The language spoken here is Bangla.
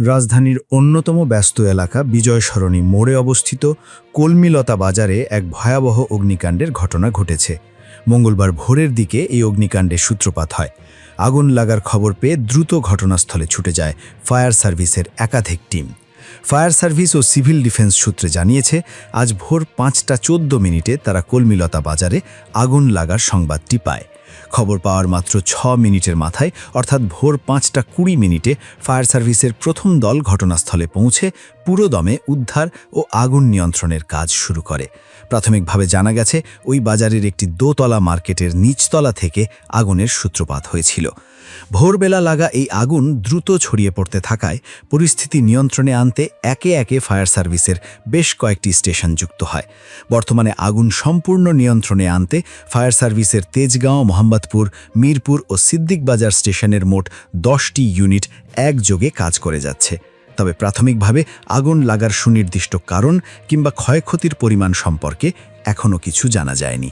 রাজধানীর অন্যতম ব্যস্ত এলাকা বিজয় সরণি মোড়ে অবস্থিত কলমিলতা বাজারে এক ভয়াবহ অগ্নিকাণ্ডের ঘটনা ঘটেছে। মঙ্গলবার ভোরের দিকে এই অগ্নিকাণ্ডের সূত্রপাত হয়। আগুন লাগার খবর পেয়ে দ্রুত ঘটনাস্থলে ছুটে যায় ফায়ার সার্ভিসের একাধিক টিম। ফায়ার সার্ভিস ও সিভিল ডিফেন্স সূত্রে জানিয়েছে, আজ ভোর 5:14 তারা কলমিলতা বাজারে আগুন লাগার সংবাদটি পায়। খবর পাওয়ার মাত্র 6 মিনিটের মাথায় অর্থাৎ ভোর 5:20 ফায়ার সার্ভিসের প্রথম দল ঘটনাস্থলে পৌঁছে পুরোদমে উদ্ধার ও আগুন নিয়ন্ত্রণের কাজ শুরু করে। প্রাথমিকভাবে জানা গেছে, ওই বাজারের একটি দোতলা মার্কেটের নিচতলা থেকে আগুনের সূত্রপাত হয়েছিল। ভোরবেলা লাগা এই আগুন দ্রুত ছড়িয়ে পড়তে থাকায় পরিস্থিতি নিয়ন্ত্রণে আনতে একে একে ফায়ার সার্ভিসের বেশ কয়েকটি স্টেশন যুক্ত হয়। বর্তমানে আগুন সম্পূর্ণ নিয়ন্ত্রণে আনতে ফায়ার সার্ভিসের তেজগাঁও, মোহাম্মদপুর, মিরপুর ও সিদ্দিক বাজার স্টেশনের মোট 10টি ইউনিট একযোগে কাজ করে যাচ্ছে। তবে প্রাথমিকভাবে আগুন লাগার সুনির্দিষ্ট কারণ কিংবা ক্ষয়ক্ষতির পরিমাণ সম্পর্কে এখনও কিছু জানা যায়নি।